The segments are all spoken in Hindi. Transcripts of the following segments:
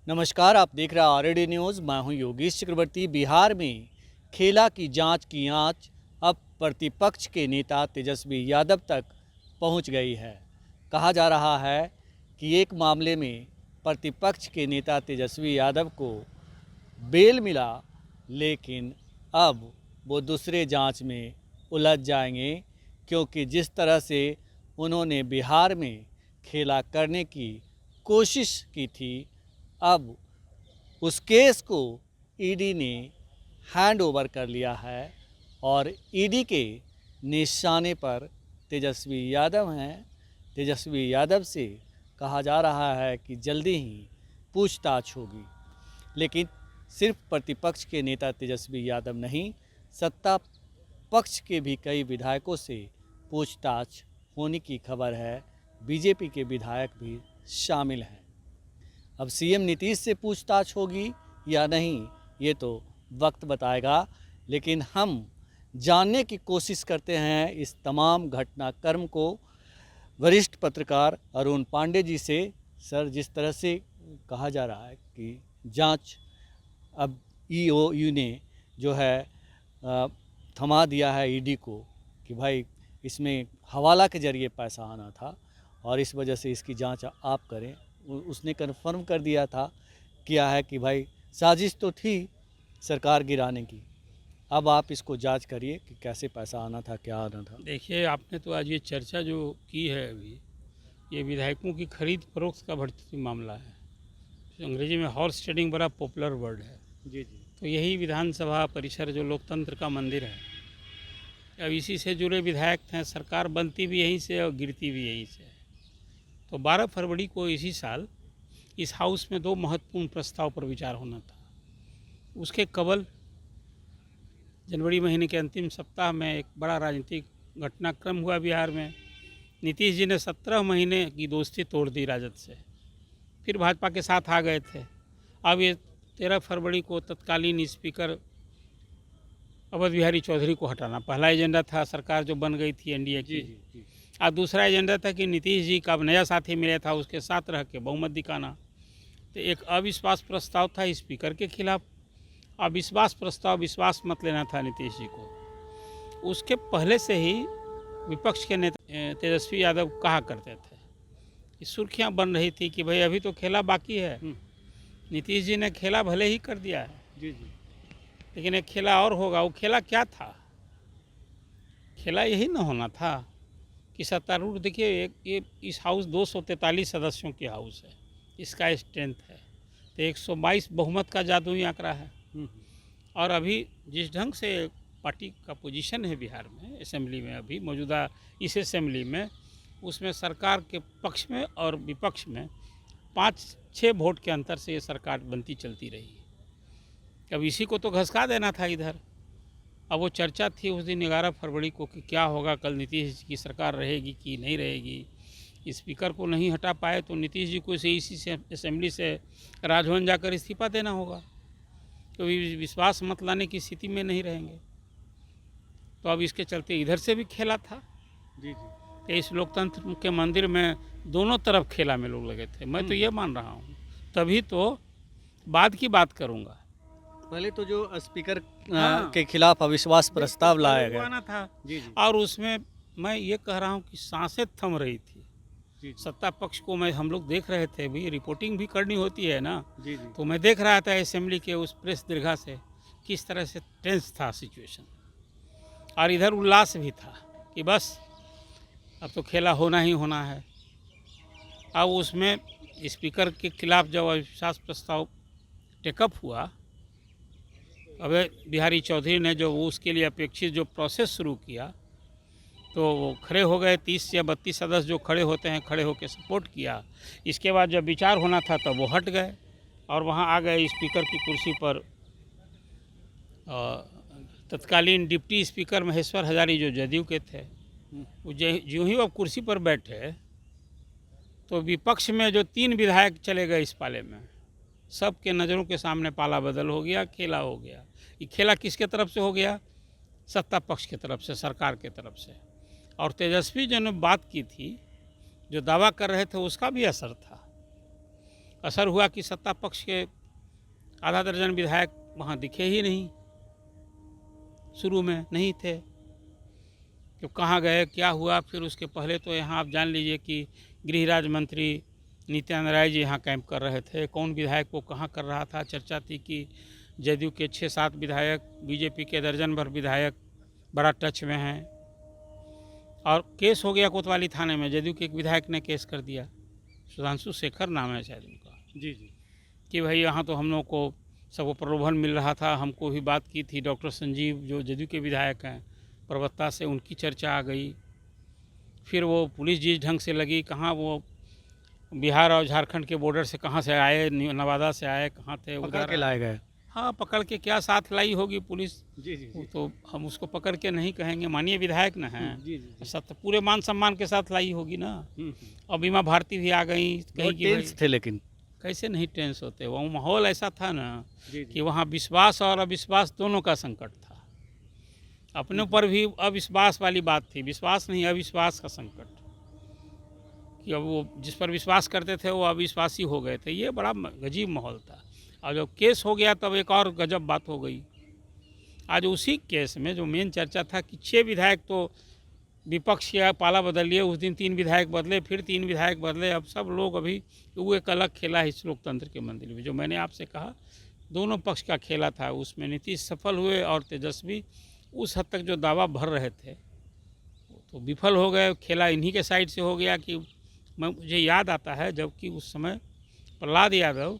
नमस्कार, आप देख रहे हैं आरएडी न्यूज़। मैं हूं योगेश चक्रवर्ती। बिहार में खेला की जांच की आंच अब प्रतिपक्ष के नेता तेजस्वी यादव तक पहुंच गई है। कहा जा रहा है कि एक मामले में प्रतिपक्ष के नेता तेजस्वी यादव को बेल मिला, लेकिन अब वो दूसरे जांच में उलझ जाएंगे, क्योंकि जिस तरह से उन्होंने बिहार में खेला करने की कोशिश की थी, अब उस केस को ईडी ने हैंड ओवर कर लिया है और ईडी के निशाने पर तेजस्वी यादव हैं। तेजस्वी यादव से कहा जा रहा है कि जल्दी ही पूछताछ होगी, लेकिन सिर्फ प्रतिपक्ष के नेता तेजस्वी यादव नहीं, सत्ता पक्ष के भी कई विधायकों से पूछताछ होने की खबर है। बीजेपी के विधायक भी शामिल हैं। अब सीएम नीतीश से पूछताछ होगी या नहीं, ये तो वक्त बताएगा, लेकिन हम जानने की कोशिश करते हैं इस तमाम घटनाक्रम को वरिष्ठ पत्रकार अरुण पांडे जी से। सर, जिस तरह से कहा जा रहा है कि जांच अब ईओयू ने जो है थमा दिया है ईडी को कि भाई इसमें हवाला के ज़रिए पैसा आना था और इस वजह से इसकी जांच आप करें। उसने कन्फर्म कर दिया था, किया है कि भाई साजिश तो थी सरकार गिराने की, अब आप इसको जांच करिए कि कैसे पैसा आना था, क्या आना था। देखिए, आपने तो आज ये चर्चा जो की है अभी, ये विधायकों की खरीद फरोख्त का बढ़ती मामला है। अंग्रेजी में हॉर्स ट्रेडिंग बड़ा पॉपुलर वर्ड है। जी जी। तो यही विधानसभा परिसर जो लोकतंत्र का मंदिर है, अब इसी से जुड़े विधायक हैं। सरकार बनती भी यहीं से और गिरती भी यहीं से। तो 12 फरवरी को इसी साल इस हाउस में 2 महत्वपूर्ण प्रस्ताव पर विचार होना था। उसके कबल जनवरी महीने के अंतिम सप्ताह में एक बड़ा राजनीतिक घटनाक्रम हुआ बिहार में। नीतीश जी ने 17 महीने की दोस्ती तोड़ दी राजद से, फिर भाजपा के साथ आ गए थे। अब ये 13 फरवरी को तत्कालीन स्पीकर अवध बिहारी चौधरी को हटाना पहला एजेंडा था, सरकार जो बन गई थी एनडीए की। और दूसरा एजेंडा था कि नीतीश जी का अब नया साथी मिला था, उसके साथ रह के बहुमत दिखाना। तो एक अविश्वास प्रस्ताव था स्पीकर के खिलाफ। अविश्वास प्रस्ताव विश्वास मत लेना था नीतीश जी को। उसके पहले से ही विपक्ष के नेता तेजस्वी यादव कहा करते थे कि सुर्खियां बन रही थी कि भाई अभी तो खेला बाकी है। नीतीश जी ने खेला भले ही कर दिया है जी जी। लेकिन एक खेला और होगा। वो खेला क्या था? खेला यही न होना था कि सत्तारूढ़, देखिए ये इस हाउस 243 सदस्यों की हाउस है, इसका स्ट्रेंथ है। तो 122 बहुमत का जादुई आंकड़ा है। और अभी जिस ढंग से पार्टी का पोजीशन है बिहार में असेंबली में, अभी मौजूदा इस असेंबली में, उसमें सरकार के पक्ष में और विपक्ष में 5-6 वोट के अंतर से ये सरकार बनती चलती रही। अब इसी को तो घसका देना था इधर। अब वो चर्चा थी उस दिन 11 फरवरी को कि क्या होगा, कल नीतीश जी की सरकार रहेगी कि नहीं रहेगी। स्पीकर को नहीं हटा पाए तो नीतीश जी को इसी से असेंबली से राजभवन जाकर इस्तीफा देना होगा, तो विश्वास मत लाने की स्थिति में नहीं रहेंगे। तो अब इसके चलते इधर से भी खेला था। जी जी। कि इस लोकतंत्र के मंदिर में दोनों तरफ खेला में लोग लगे थे। मैं तो ये मान रहा हूँ, तभी तो बाद की बात करूँगा। पहले तो जो स्पीकर हाँ। के खिलाफ अविश्वास प्रस्ताव लाया गया था। जी जी। और उसमें मैं ये कह रहा हूँ कि सांसें थम रही थी। जी सत्ता पक्ष को हम लोग देख रहे थे, भी रिपोर्टिंग भी करनी होती है ना। जी जी। तो मैं देख रहा था असेंबली के उस प्रेस दीर्घा से किस तरह से टेंस था सिचुएशन, और इधर उल्लास भी था कि बस अब तो खेला होना ही होना है। अब उसमें स्पीकर के खिलाफ जब अविश्वास प्रस्ताव टेकअप हुआ, अब बिहारी चौधरी ने जो उसके लिए अपेक्षित जो प्रोसेस शुरू किया, तो वो खड़े हो गए। 30 या 32 सदस्य जो खड़े होते हैं, खड़े होकर सपोर्ट किया। इसके बाद जब विचार होना था तब वो हट गए और वहाँ आ गए स्पीकर की कुर्सी पर तत्कालीन डिप्टी स्पीकर महेश्वर हजारी जो जदयू के थे। वो जो ही वो कुर्सी पर बैठे तो विपक्ष में जो 3 विधायक चले गए इस पाले में, सबके नज़रों के सामने पाला बदल हो गया, खेला हो गया। ये खेला किसके तरफ से हो गया? सत्ता पक्ष की तरफ से, सरकार के तरफ से। और तेजस्वी जो ने बात की थी, जो दावा कर रहे थे, उसका भी असर था। असर हुआ कि सत्ता पक्ष के आधा दर्जन विधायक वहाँ दिखे ही नहीं, शुरू में नहीं थे। कि कहाँ गए, क्या हुआ। फिर उसके पहले तो यहाँ आप जान लीजिए कि गृह राज्य मंत्री नित्यानंद राय जी यहाँ कैंप कर रहे थे, कौन विधायक को कहाँ कर रहा था। चर्चा थी कि जदयू के 6-7 विधायक, बीजेपी के दर्जन भर विधायक बड़ा टच में हैं। और केस हो गया कोतवाली थाने में, जदयू के एक विधायक ने केस कर दिया, सुधांशु शेखर नाम है शायद उनका, जी जी, कि भाई यहाँ तो हम लोग को सबको प्रलोभन मिल रहा था। हमको भी बात की थी डॉक्टर संजीव जो जदयू के विधायक हैं प्रवक्ता से, उनकी चर्चा आ गई। फिर वो पुलिस जिस ढंग से लगी, कहाँ वो बिहार और झारखंड के बॉर्डर से कहाँ से आए, नवादा से आए, कहाँ थे, पकड़ उधर के लाए गए। हाँ पकड़ के क्या साथ लाई होगी पुलिस, जी जी वो तो हम उसको पकड़ के नहीं कहेंगे, माननीय विधायक न हैं, जी जी, सब पूरे मान सम्मान के साथ लाई होगी ना। और बीमा भारती भी आ गई, कहीं की भाई थे, लेकिन कैसे नहीं टेंस होते। वो माहौल ऐसा था ना जी कि वहाँ विश्वास और अविश्वास दोनों का संकट था। अपने ऊपर भी अविश्वास वाली बात थी, विश्वास नहीं अविश्वास का संकट, कि अब वो जिस पर विश्वास करते थे वो अविश्वासी हो गए थे। ये बड़ा अजीब माहौल था। और जब केस हो गया तब एक और गजब बात हो गई। आज उसी केस में जो मेन चर्चा था कि 6 विधायक तो विपक्ष का पाला बदल लिए, उस दिन 3 विधायक बदले, फिर 3 विधायक बदले। अब सब लोग अभी वो एक अलग खेला है इस लोकतंत्र के मंदिर में। जो मैंने आपसे कहा दोनों पक्ष का खेला था, उसमें नीतीश सफल हुए और तेजस्वी उस हद तक जो दावा भर रहे थे तो विफल हो गए। खेला इन्हीं के साइड से हो गया। कि मुझे याद आता है जबकि उस समय प्रहलाद यादव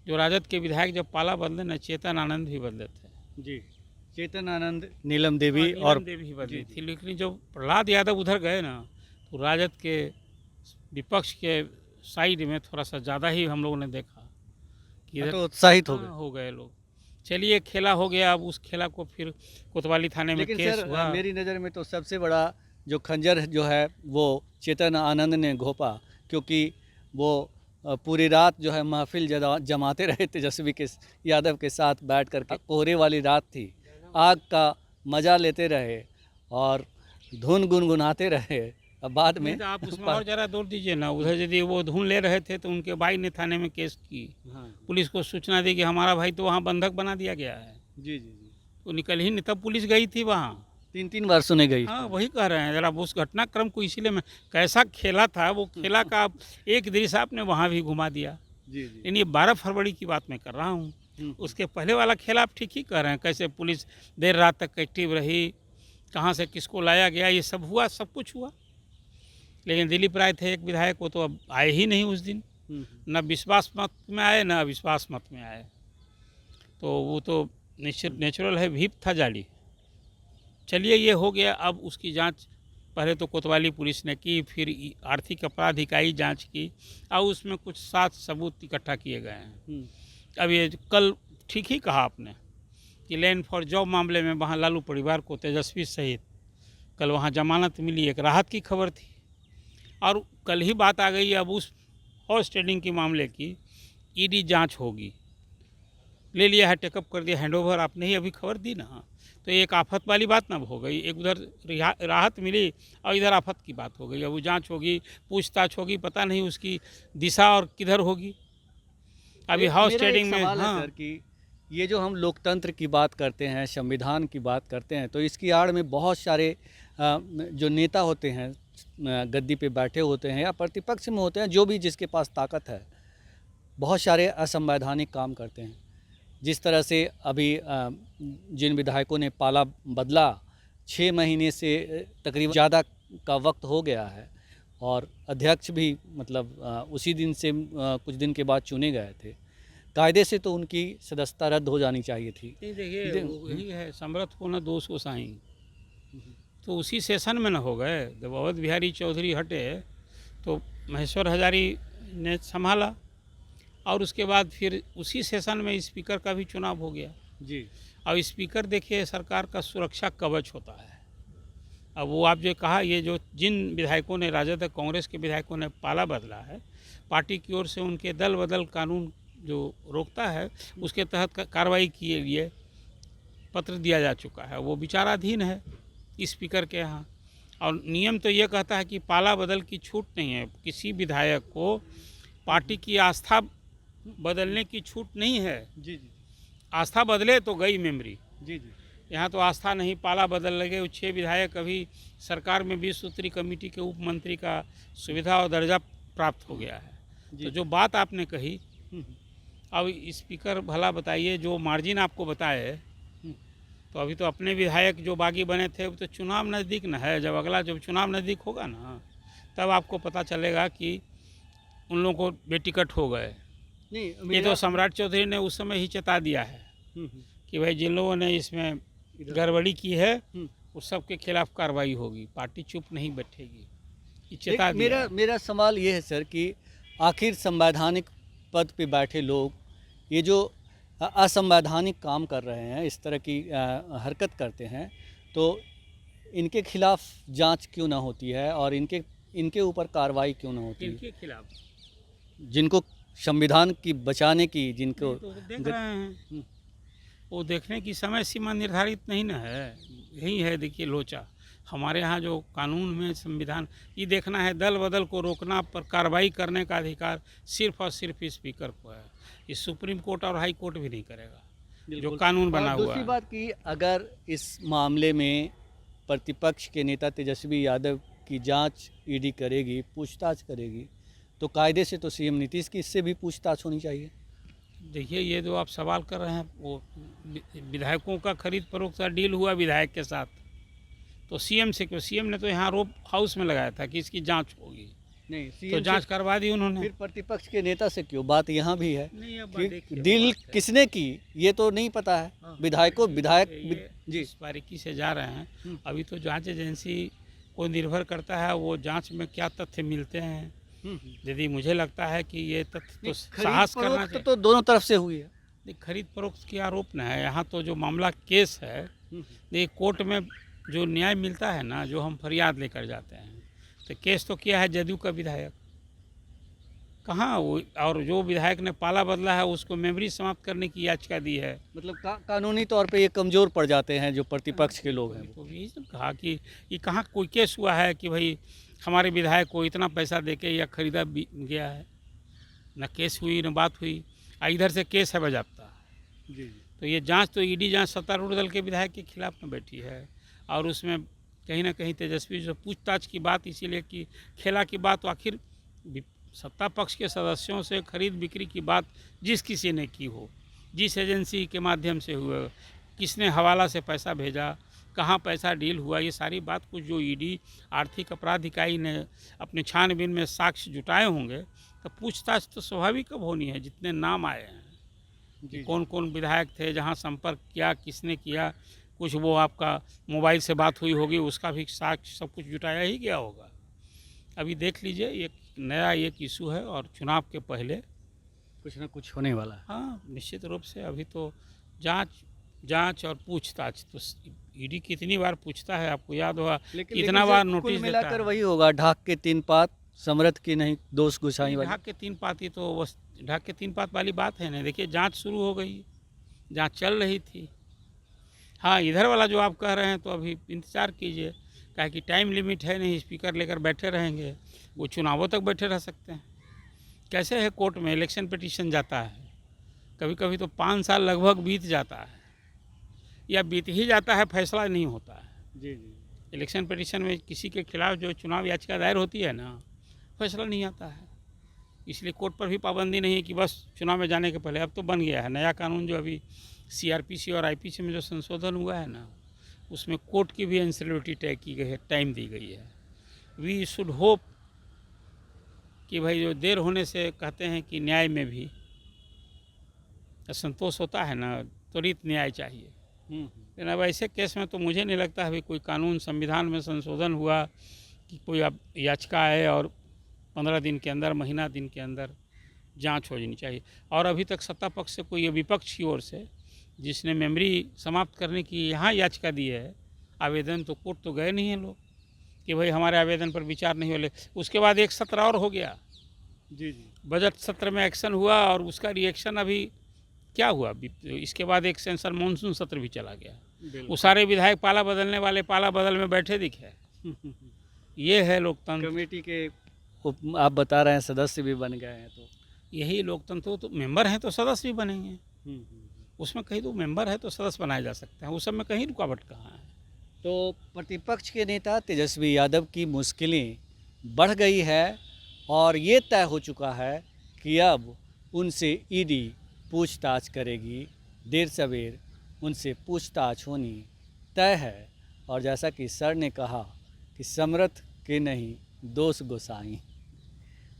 जो राजद के विधायक जब पाला बदले न, चेतन आनंद भी बदले थे। जी, चेतन आनंद, नीलम देवी नीलम और देवी बदली थी। लेकिन जब प्रहलाद यादव उधर गए ना तो राजद के विपक्ष के साइड में थोड़ा सा ज़्यादा ही हम लोगों ने देखा कि इधर तो उत्साहित हो गए लोग। चलिए खेला हो गया, अब उस खेला को फिर कोतवाली थाने में लेकिन केस सर हुआ। मेरी नज़र में तो सबसे बड़ा जो खंजर जो है वो चेतन आनंद ने घोंपा, क्योंकि वो पूरी रात जो है महफिल जमाते रहे तेजस्वी के यादव के साथ बैठ करके। कोहरे वाली रात थी, आग का मज़ा लेते रहे और धुन गुनगुनाते रहे। अब बाद में नहीं तो आप उसमें और ज़रा जोर दीजिए ना। उधर यदि वो धुन ले रहे थे तो उनके भाई ने थाने में केस की, पुलिस को सूचना दी कि हमारा भाई तो वहाँ बंधक बना दिया गया है। जी जी जी, तो निकल ही नहीं, तब पुलिस गई थी वहाँ। 3 बार सुने गई। हाँ वही कह रहे हैं जरा उस घटनाक्रम को, इसीलिए मैं कैसा खेला था वो खेला का एक दृश्य आपने वहाँ भी घुमा दिया। जी जी, लेकिन ये 12 फरवरी की बात मैं कर रहा हूँ। उसके पहले वाला खेल आप ठीक ही कह रहे हैं, कैसे पुलिस देर रात तक एक्टिव रही, कहाँ से किसको लाया गया, ये सब हुआ, सब कुछ हुआ। लेकिन दिलीप राय थे एक विधायक, वो तो अब आए ही नहीं उस दिन, न विश्वास मत में आए न अविश्वास मत में आए। तो वो तो नेचुरल है, भीप था जाली। चलिए ये हो गया। अब उसकी जांच पहले तो कोतवाली पुलिस ने की, फिर आर्थिक अपराध इकाई जांच की और उसमें कुछ 7 सबूत इकट्ठा किए गए हैं। अब ये कल ठीक ही कहा आपने कि लैंड फॉर जॉब मामले में वहाँ लालू परिवार को तेजस्वी सहित कल वहाँ जमानत मिली, एक राहत की खबर थी। और कल ही बात आ गई अब उस हॉर्स ट्रेडिंग के मामले की ईडी जांच होगी। ले लिया है, टेकअप कर दिया, हैंडओवर आपने ही अभी खबर दी ना। तो एक आफत वाली बात ना हो गई, एक उधर राहत मिली और इधर आफत की बात हो गई। अब वो जांच होगी, पूछताछ होगी, पता नहीं उसकी दिशा और किधर होगी। अभी हाउस ट्रेडिंग में हाँ सर कि ये जो हम लोकतंत्र की बात करते हैं, संविधान की बात करते हैं, तो इसकी आड़ में बहुत सारे जो नेता होते हैं गद्दी पे बैठे होते हैं या प्रतिपक्ष में होते हैं, जो भी जिसके पास ताकत है, बहुत सारे असंवैधानिक काम करते हैं। जिस तरह से अभी जिन विधायकों ने पाला बदला, 6 महीने से तकरीबन ज़्यादा का वक्त हो गया है और अध्यक्ष भी मतलब उसी दिन से कुछ दिन के बाद चुने गए थे। कायदे से तो उनकी सदस्यता रद्द हो जानी चाहिए थी। देखिए वही है, समर्थ को न दोष को साईं। तो उसी सेशन में न हो गए। जब अवध बिहारी चौधरी हटे तो महेश्वर हजारी ने संभाला और उसके बाद फिर उसी सेशन में स्पीकर का भी चुनाव हो गया जी। और स्पीकर देखिए सरकार का सुरक्षा कवच होता है। अब वो आप जो कहा, ये जो जिन विधायकों ने, राजद कांग्रेस के विधायकों ने पाला बदला है, पार्टी की ओर से उनके दल बदल कानून जो रोकता है उसके तहत कार्रवाई के लिए पत्र दिया जा चुका है, वो विचाराधीन है स्पीकर के यहाँ। और नियम तो ये कहता है कि पाला बदल की छूट नहीं है, किसी विधायक को पार्टी की आस्था बदलने की छूट नहीं है। जी जी आस्था बदले तो गई मेमोरी। जी जी यहाँ तो आस्था नहीं, पाला बदल लगे। 6 विधायक अभी सरकार में 20 सूत्री कमेटी के उप मंत्री का सुविधा और दर्जा प्राप्त हो गया है। जी। तो जो बात आपने कही, हम्म, अब स्पीकर भला बताइए, जो मार्जिन आपको बताए, हम्म, तो अभी तो अपने विधायक जो बागी बने थे, तो चुनाव नज़दीक न है। जब चुनाव नज़दीक होगा ना, तब आपको पता चलेगा कि उन लोगों को बेटिकट हो गए। नहीं ये मेरा तो सम्राट चौधरी ने उस समय ही चेता दिया है हम्म, कि भाई जिन लोगों ने इसमें इधर- गड़बड़ी की है, हम्म। उस सब के खिलाफ कार्रवाई होगी। पार्टी चुप नहीं बैठेगी, ये चेता लेकिन दिया मेरा है। मेरा सवाल ये है सर कि आखिर संवैधानिक पद पे बैठे लोग ये जो असंवैधानिक काम कर रहे हैं, इस तरह की हरकत करते हैं, तो इनके खिलाफ जांच क्यों ना होती है और इनके ऊपर कार्रवाई क्यों ना होती है? इनके खिलाफ जिनको संविधान की बचाने की जिनको नहीं, तो देख रहे हैं, हम्म, वो देखने की समय सीमा निर्धारित नहीं ना है। यही है, देखिए लोचा। हमारे यहाँ जो कानून में संविधान, ये देखना है दल बदल को रोकना, पर कार्रवाई करने का अधिकार सिर्फ और सिर्फ स्पीकर को है। ये सुप्रीम कोर्ट और हाई कोर्ट भी नहीं करेगा, जो बिल्कुल। कानून बना और हुआ दूसरी है। बात कि अगर इस मामले में प्रतिपक्ष के नेता तेजस्वी यादव की जांच ईडी करेगी, पूछताछ करेगी, तो कायदे से तो सीएम नीतीश की इससे भी पूछताछ होनी चाहिए। देखिए, ये जो आप सवाल कर रहे हैं, वो विधायकों का खरीद फरोख्त का डील हुआ विधायक के साथ, तो सीएम से क्यों? सीएम ने तो यहाँ रोप हाउस में लगाया था कि इसकी जांच होगी, नहीं तो सीएम जांच करवा दी उन्होंने। फिर प्रतिपक्ष के नेता से क्यों? बात यहाँ भी है नहीं, अब कि देखिए, डील बात है। किसने की ये तो नहीं पता है। हाँ, विधायक ये जी इस बारीकी से जा रहे हैं। हम्म। अभी तो जांच एजेंसी को निर्भर करता है, वो जांच में क्या तथ्य मिलते हैं। यदि मुझे लगता है कि ये तथ्य तो साहस करना खरीद चाहिए। तो दोनों तरफ से हुई है। नहीं, खरीद फरोख्त की आरोप न है यहाँ, तो जो मामला केस है, ये कोर्ट में जो न्याय मिलता है ना, जो हम फरियाद लेकर जाते हैं, तो केस तो किया है जदयू का विधायक, कहाँ वो, और जो विधायक ने पाला बदला है उसको मेमोरी समाप्त करने की याचिका दी है। मतलब कानूनी तौर पे ये कमजोर पड़ जाते हैं जो प्रतिपक्ष के लोग हैं। तो यही सब कहा कि ये कहाँ कोई केस हुआ है कि भाई हमारे विधायक को इतना पैसा देके या खरीदा गया है। न केस हुई न बात हुई, इधर से केस है बजाता। जी तो ये जांच तो ईडी जांच सत्तारूढ़ दल के विधायक के खिलाफ में बैठी है, और उसमें कहीं ना कहीं तेजस्वी जो पूछताछ की बात, इसीलिए कि खेला की बात, तो आखिर सत्ता पक्ष के सदस्यों से खरीद बिक्री की बात जिस किसी ने की हो, जिस एजेंसी के माध्यम से हुआ, किसने हवाला से पैसा भेजा, कहाँ पैसा डील हुआ, ये सारी बात कुछ जो ईडी आर्थिक अपराध इकाई ने अपने छानबीन में साक्ष्य जुटाए होंगे, तो पूछताछ तो स्वाभाविक अब होनी है। जितने नाम आए हैं, जी कौन कौन विधायक थे, जहाँ संपर्क किया, किसने किया, कुछ वो आपका मोबाइल से बात हुई होगी, उसका भी साक्ष्य सब कुछ जुटाया ही गया होगा। अभी देख लीजिए, एक नया एक इशू है, और चुनाव के पहले कुछ ना कुछ होने वाला है। हाँ, निश्चित रूप से अभी तो जांच और पूछताछ, तो ईडी कितनी बार पूछता है, आपको याद होगा, कितना बार कुल नोटिस देता मिलाकर है। वही होगा, ढाक के 3 पात, समरथ की नहीं दोष गुसाई वाली। ढाक के 3 पात, ही तो बस ढाक के 3 पात वाली बात है ना। देखिए, जांच शुरू हो गई, जांच चल रही थी। हाँ, इधर वाला जो आप कह रहे हैं, तो अभी इंतज़ार कीजिए, क्या कि टाइम लिमिट है नहीं, स्पीकर लेकर बैठे रहेंगे, वो चुनावों तक बैठे रह सकते हैं। कैसे है, कोर्ट में इलेक्शन पिटीशन जाता है, कभी कभी तो 5 साल लगभग बीत जाता है, या बीत ही जाता है, फैसला नहीं होता है। जी जी इलेक्शन पिटीशन में किसी के खिलाफ जो चुनाव याचिका दायर होती है ना, फैसला नहीं आता है। इसलिए कोर्ट पर भी पाबंदी नहीं है कि बस चुनाव में जाने के पहले। अब तो बन गया है नया कानून, जो अभी सीआरपीसी और आईपीसी में जो संशोधन हुआ है ना, उसमें कोर्ट की भी एंसिलिटी तय की गई है, टाइम दी गई है। वी शुड होप कि भाई जो देर होने से कहते हैं कि न्याय में भी असंतोष होता है ना, त्वरित न्याय चाहिए। लेकिन अब ऐसे केस में तो मुझे नहीं लगता है कोई कानून, संविधान में संशोधन हुआ कि कोई अब याचिका आए और 15 दिन के अंदर, महीना दिन के अंदर जांच हो जानी चाहिए। और अभी तक सत्ता पक्ष से कोई, विपक्ष की ओर से जिसने मेमोरी समाप्त करने की यहाँ याचिका दी है, आवेदन, तो कोर्ट तो गए नहीं हैं लोग कि भाई हमारे आवेदन पर विचार नहीं हो ले। उसके बाद एक सत्र और हो गया, जी जी बजट सत्र में एक्शन हुआ, और उसका रिएक्शन अभी क्या हुआ, इसके बाद एक सेंसर मानसून सत्र भी चला गया। वो सारे विधायक पाला बदलने वाले पाला बदल में बैठे दिखे। ये है लोकतंत्र। कमेटी के आप बता रहे हैं सदस्य भी बन गए हैं, तो यही लोकतंत्र तो मेंबर हैं तो सदस्य भी बनेंगे। उसमें कहीं तो मेंबर है तो सदस्य बनाए जा सकते हैं, उस सब में कहीं रुकावट कहाँ है। तो प्रतिपक्ष के नेता तेजस्वी यादव की मुश्किलें बढ़ गई है और ये तय हो चुका है कि अब उनसे ईडी पूछताछ करेगी। देर सवेर उनसे पूछताछ होनी तय है। और जैसा कि सर ने कहा कि समर्थ के नहीं दोष गोसाई।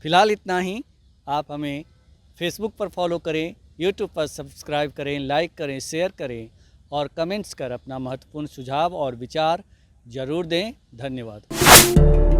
फिलहाल इतना ही। आप हमें फेसबुक पर फॉलो करें, यूट्यूब पर सब्सक्राइब करें, लाइक करें, शेयर करें और कमेंट्स कर अपना महत्वपूर्ण सुझाव और विचार ज़रूर दें। धन्यवाद।